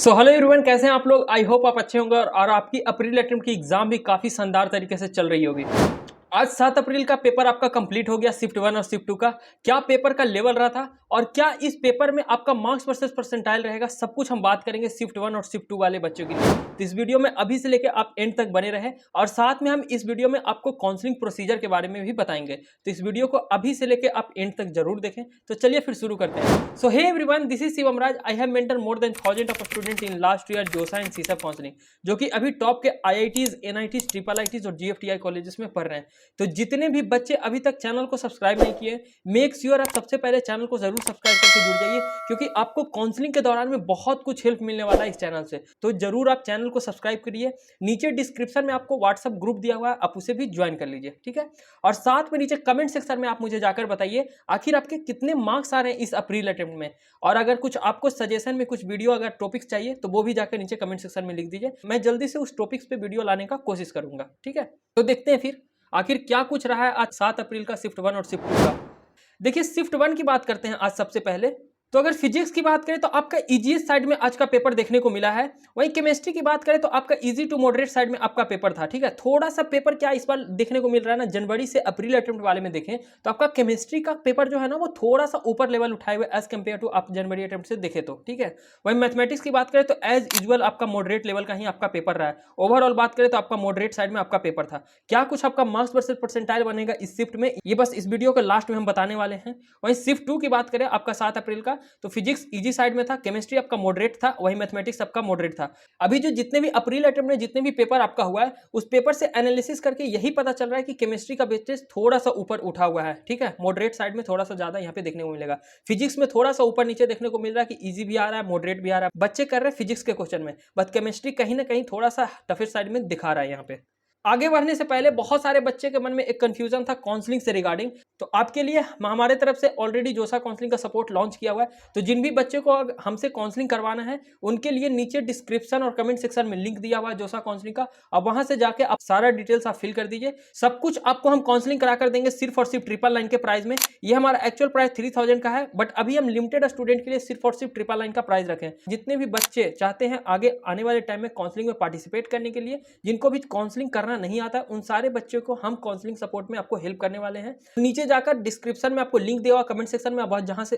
Hello everyone, कैसे हैं आप लोग। आई होप आप अच्छे होंगे और आपकी अप्रैल अटेम्प्ट की एग्जाम भी काफी शानदार तरीके से चल रही होगी। आज 7 अप्रैल का पेपर आपका कंप्लीट हो गया, शिफ्ट 1 और शिफ्ट 2 का। क्या पेपर का लेवल रहा था और क्या इस पेपर में आपका मार्क्स वर्सेस परसेंटाइल रहेगा, सब कुछ हम बात करेंगे शिफ्ट 1 और शिफ्ट 2 वाले बच्चों के लिए। तो इस वीडियो में अभी से लेकर आप एंड तक बने रहे और साथ में हम इस वीडियो में आपको काउंसलिंग प्रोसीजर के बारे में भी बताएंगे। तो इस वीडियो को अभी से लेकर आप एंड तक जरूर देखें। तो चलिए फिर शुरू करते हैं। So hey everyone, this is Shivam Raj. I have mentor more than 1000 of student in last year JoSAA and CSAB counselling, जो कि अभी टॉप के आईआईटीज, एनआईटीज, ट्रिपल आईटीज और जीएफटीआई कॉलेजेस में पढ़ रहे हैं। तो जितने भी बच्चे अभी तक चैनल को सब्सक्राइब नहीं किए, मेक श्योर आप सबसे पहले चैनल को जरूर सब्सक्राइब करके जुड़ जाइए, क्योंकि आपको काउंसलिंग के दौरान में बहुत कुछ हेल्प मिलने वाला है इस चैनल से। तो जरूर आप चैनल को सब्सक्राइब करिए। नीचे डिस्क्रिप्शन में आपको व्हाट्सएप ग्रुप दिया हुआ है, आप उसे भी ज्वाइन कर लीजिए, ठीक है। और साथ में नीचे कमेंट सेक्शन में आप मुझे जाकर बताइए आखिर आपके कितने मार्क्स आ रहे हैं इस अप्रैल अटेम्प्ट में। और अगर कुछ आपको सजेशन में कुछ वीडियो अगर टॉपिक्स चाहिए तो वो भी जाकर नीचे कमेंट सेक्शन में लिख दीजिए। मैं जल्दी से उस टॉपिक्स पे वीडियो लाने का कोशिश करूंगा, ठीक है। तो देखते हैं फिर आखिर क्या कुछ रहा है आज 7 अप्रैल का शिफ्ट 1 और शिफ्ट 2 का। देखिए, शिफ्ट 1 की बात करते हैं आज सबसे पहले। तो अगर फिजिक्स की बात करें तो आपका इजीएस्ट साइड में आज का पेपर देखने को मिला है। वहीं केमिस्ट्री की बात करें तो आपका इजी टू मॉडरेट साइड में आपका पेपर था, ठीक है। थोड़ा सा पेपर क्या इस बार देखने को मिल रहा है ना, जनवरी से अप्रैल अटेम्प्ट वाले में देखें तो आपका केमिस्ट्री का पेपर जो है ना वो थोड़ा सा ऊपर लेवल उठाए हुए एज कम्पेयर टू आप जनवरी अटेम्प्ट से देखें तो, ठीक है। वहीं मैथमेटिक्स की बात करें तो एज यूजुअल आपका मॉडरेट लेवल का ही आपका पेपर रहा है। ओवरऑल बात करें तो आपका मॉडरेट साइड में आपका पेपर था। क्या कुछ आपका मार्क्स वर्सेस परसेंटाइल बनेगा इस शिफ्ट में, ये बस इस वीडियो के लास्ट में हम बताने वाले हैं। वहीं शिफ्ट 2 की बात करें आपका 7 अप्रैल का, तो फिजिक्स इजी साइड में था, केमिस्ट्री आपका मॉडरेट था, वही मैथमेटिक्स आपका मॉडरेट था। अभी जो जितने भी अप्रैल अटेम्प्ट में जितने भी पेपर आपका हुआ है उस पेपर से एनालिसिस करके यही पता चल रहा है कि केमिस्ट्री का वेटेज थोड़ा सा ऊपर उठा हुआ है, ठीक है। मॉडरेट साइड में थोड़ा सा ज्यादा यहाँ पे देखने को मिलेगा। फिजिक्स में थोड़ा सा ऊपर नीचे देखने को मिल रहा है कि इजी भी आ रहा है, मॉडरेट भी आ रहा है, बच्चे कर रहे हैं फिजिक्स के क्वेश्चन में, बट केमिस्ट्री कहीं ना कहीं थोड़ा सा टफर साइड में दिखा रहा है यहाँ पे। आगे बढ़ने से पहले बहुत सारे बच्चे के मन में एक कंफ्यूजन था काउंसलिंग से रिगार्डिंग, तो आपके लिए हमारे तरफ से ऑलरेडी जोसा काउंसलिंग का सपोर्ट लॉन्च किया हुआ है। तो जिन भी बच्चे को हमसे काउंसलिंग करवाना है उनके लिए नीचे डिस्क्रिप्शन और कमेंट सेक्शन में लिंक दिया हुआ है जोसा काउंसलिंग का। अब वहां से जाके आप सारा डिटेल्स आप फिल कर दीजिए। सब कुछ आपको हम काउंसलिंग करा कर देंगे सिर्फ और सिर्फ 999 के प्राइस में। ये हमारा एक्चुअल प्राइस 3000 का है, बट अभी हम लिमिटेड स्टूडेंट के लिए सिर्फ और सिर्फ 999 का प्राइस रखें। जितने भी बच्चे चाहते हैं आगे आने वाले टाइम में काउंसलिंग में पार्टिसिपेट करने के लिए, जिनको भी काउंसलिंग करना नहीं आता उन सारे बच्चों को हम काउंसलिंग सपोर्ट में आपको हेल्प करने वाले हैं। नीचे जाकर डिस्क्रिप्शन में आपको लिंक दिया हुआ, कमेंट सेक्शन में आप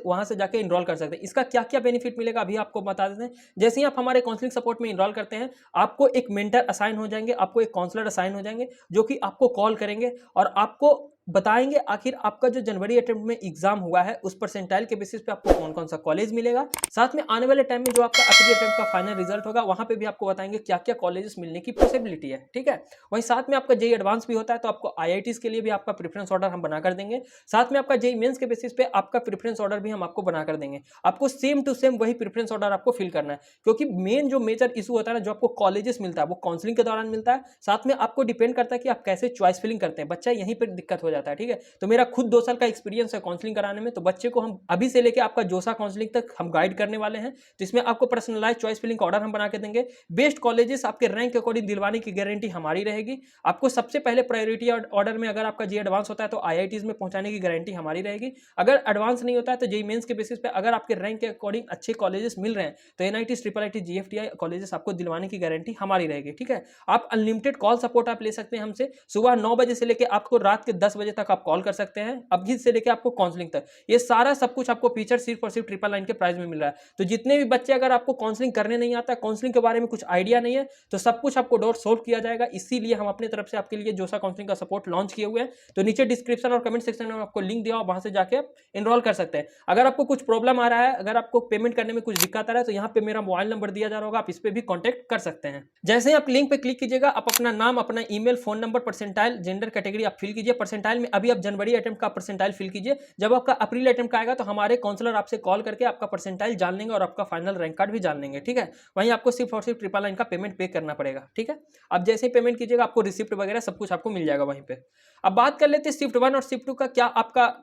वहां से जाकर इनरोल कर सकते हैं। इसका क्या क्या बेनिफिट मिलेगा अभी आपको बता देते हैं। जैसे ही आप हमारे काउंसलिंग सपोर्ट में इनरोल करते हैं आपको एक मेंटर असाइन हो जाएंगे, आपको एक काउंसलर असाइन हो जाएंगे, जो कि आपको कॉल करेंगे और आपको बताएंगे आखिर आपका जो जनवरी अटेम्प्ट में एग्जाम हुआ है उस परसेंटाइल के बेसिस पे आपको कौन कौन सा कॉलेज मिलेगा। साथ में आने वाले टाइम में जो आपका अप्रैल अटेम्प्ट का फाइनल रिजल्ट होगा वहां पे भी आपको बताएंगे क्या क्या कॉलेजेस मिलने की पॉसिबिलिटी है, ठीक है। वहीं साथ में आपका जेई एडवांस भी होता है, तो आपको आईआईटीज के लिए भी आपका प्रेफरेंस ऑर्डर हम बना कर देंगे। साथ में आपका जेई मेंस के बेसिस पे आपका प्रेफरेंस ऑर्डर भी हम आपको बना कर देंगे। आपको सेम टू सेम वही प्रेफरेंस ऑर्डर आपको फिल करना है, क्योंकि मेन जो मेजर इशू होता है ना, जो आपको कॉलेजेस मिलता है वो काउंसलिंग के दौरान मिलता है। साथ में आपको डिपेंड करता है कि आप कैसे चॉइस फिलिंग करते हैं, बच्चा यहीं पर दिक्कत हो जाता है, ठीक है। तो मेरा खुद 2 साल का एक्सपीरियंस है काउंसलिंग कराने में, तो बच्चे को हम अभी से लेकर आपका जोसा काउंसलिंग तक हम गाइड करने वाले हैं। तो इसमें आपको पर्सनलाइज चॉइस फिलिंग का ऑर्डर हम बना के देंगे। बेस्ट कॉलेजेस आपके रैंक के अकॉर्डिंग दिलवाने की गारंटी हमारी रहेगी। आपको सबसे पहले प्रायोरिटी ऑर्डर में अगर आपका जे एडवांस होता है तो आईआईटीज में पहुंचाने की गारंटी हमारी रहेगी। अगर एडवांस नहीं होता है तो जेई मेंस के बेसिस पे अगर आपके रैंक के अकॉर्डिंग अच्छे कॉलेजेस मिल रहे हैं तो NIT, triple IT, GFTI colleges आपको दिलवाने की गारंटी हमारी रहेगी, ठीक है। आप अनलिमिटेड कॉल सपोर्ट आप ले सकते हैं हमसे। सुबह 9 बजे से लेकर आपको रात के 10 बजे तक आप कॉल कर सकते हैं, अभी से लेकर आपको काउंसलिंग तक। ये सारा सब कुछ आपको फीचर सिर्फ और सिर्फ 999 के प्राइस में मिल रहा है। तो जितने भी बच्चे अगर आपको काउंसलिंग करने नहीं आता, काउंसलिंग के बारे में कुछ आइडिया नहीं है, तो सब कुछ आपको डाउट सोल्व किया जाएगा। इसीलिए हम अपनी तरफ से आपके लिए जोसा काउंसलिंग का सपोर्ट लॉन्च किए हुए हैं। तो नीचे डिस्क्रिप्शन और कमेंट सेक्शन में आपको लिंक दिया, वहां से जाके आप एनरोल कर सकते हैं। अगर आपको कुछ प्रॉब्लम आ रहा है, अगर आपको पेमेंट करने में कुछ दिक्कत आ रहा है, तो यहाँ पे मेरा मोबाइल नंबर दिया जा रहा होगा, आप इस पे भी कॉन्टैक्ट कर सकते हैं। जैसे ही आप लिंक पे क्लिक कीजिएगा, आप अपना नाम, अपना email, phone number, percentile, gender category आप फिल कीजिए। परसेंटाइल में अभी आप जनवरी अटेम्प्ट का परसेंटाइल फिल कीजिए। जब आपका अप्रैल अटेम्प्ट आएगा तो हमारे काउंसलर आपसे कॉल करके आपका परसेंटाइल जान लेंगे और आपका फाइनल रैंक कार्ड भी जान लेंगे, ठीक है। वहीं आपको सिर्फ और सिर्फ 999 का पेमेंट पे करना पड़ेगा, ठीक है। अब जैसे ही पेमेंट कीजिएगा आपको रिसिप्ट वगैरह सब कुछ आपको मिल जाएगा वहीं पे। अब बात कर लेते हैं शिफ्ट 1 और शिफ्ट 2 का क्या आपका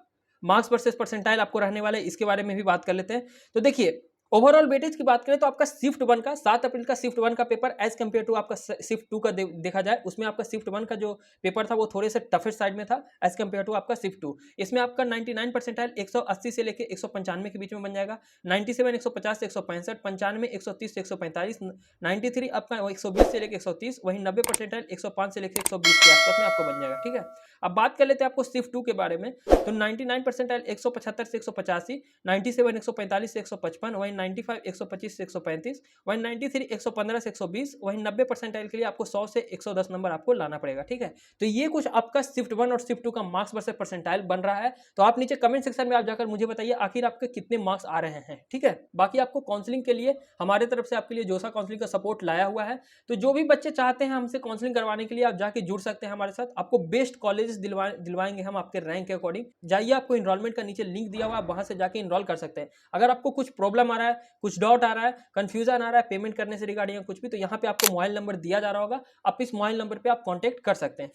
मार्क्स वर्सेस परसेंटाइल आपको रहने वाला है, इसके बारे में भी बात कर लेते हैं। तो देखिए, ओवरऑल वेटेज की बात करें तो आपका शिफ्ट 1 का 7 अप्रैल का शिफ्ट 1 का पेपर एज कम्पेयर टू आपका शिफ्ट 2 का देखा जाए, उसमें आपका शिफ्ट 1 का जो पेपर था वो थोड़े से टफेस्ट साइड में था एज कम्पेयर टू आपका शिफ्ट 2। इसमें आपका 99 परसेंटाइल 180 से लेकर 195 के बीच में बन जाएगा, 97 150 से 165, 95 130 से 145, 93 आपका 120 से लेकर 130, वहीं 90 परसेंटाइल 105 से लेकर 120 के आसपास में आपको बन जाएगा। ठीक है, अब बात कर लेते हैं आपको शिफ्ट 2 के बारे में। तो 99 परसेंटाइल 175 से 185, 97 145 से 155, वहीं 95 125 से 135, वहीं 93 115 से 120, वहीं 90 परसेंटाइल के लिए आपको 100 से 110 नंबर आपको लाना पड़ेगा। ठीक है, तो ये कुछ आपका शिफ्ट 1 और शिफ्ट 2 का मार्क्स वर्सेस परसेंटाइल बन रहा है। तो आप नीचे कमेंट सेक्शन में आप जाकर मुझे बताइए आखिर आपके कितने मार्क्स आ रहे हैं। ठीक है, बाकी आपको काउंसलिंग के लिए हमारे तरफ से आपके लिए जोसा काउंसलिंग का सपोर्ट लाया हुआ है। तो जो भी बच्चे चाहते हैं हमसे काउंसलिंग करवाने के लिए आप जाके जुड़ सकते हैं हमारे साथ, आपको बेस्ट कॉलेजेस दिलवाएंगे हम आपके रैंक के अकॉर्डिंग। जाइए, आपको इनरोलमेंट का नीचे लिंक दिया हुआ है, वहां से जाके इनरोल कर सकते हैं। अगर आपको कुछ प्रॉब्लम आ रहा है, कुछ डाउट आ रहा है, कंफ्यूजन आ रहा है पेमेंट करने से रिगार्डिंग या कुछ भी, तो यहाँ पे आपको मोबाइल नंबर दिया जा रहा होगा, आप इस मोबाइल नंबर पे आप कांटेक्ट कर सकते हैं।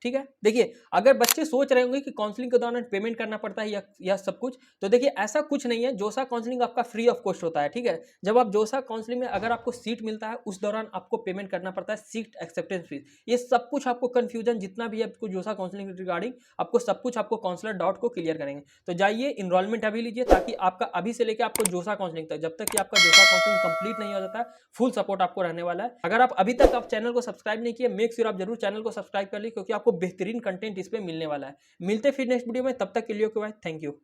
ठीक है, देखिए अगर बच्चे सोच रहे होंगे कि काउंसलिंग के दौरान पेमेंट करना पड़ता है या सब कुछ, तो देखिए ऐसा कुछ नहीं है। जोसा काउंसलिंग आपका फ्री ऑफ कॉस्ट होता है। ठीक है, जब आप जोसा काउंसलिंग में अगर आपको सीट मिलता है उस दौरान आपको पेमेंट करना पड़ता है सीट एक्सेप्टेंस फीस। ये सब कुछ आपको कंफ्यूजन जितना भी है आपको जोसा काउंसलिंग रिगार्डिंग आपको सब कुछ आपको काउंसलर डाउट को क्लियर करेंगे। तो जाइए इनरोलमेंट अभी लीजिए, ताकि आपका अभी से लेकर आपको जोसा काउंसलिंग तक, जब तक कि आपका जोसा काउंसलिंग कंप्लीट नहीं हो जाता, फुल सपोर्ट आपको रहने वाला है। अगर आप अभी तक आप चैनल को सब्सक्राइब नहीं किए, मेक श्योर आप जरूर चैनल को सब्सक्राइब कर ली, क्योंकि आपको बेहतरीन कंटेंट इस पे मिलने वाला है। मिलते फिर नेक्स्ट वीडियो में, तब तक के लिए थैंक यू।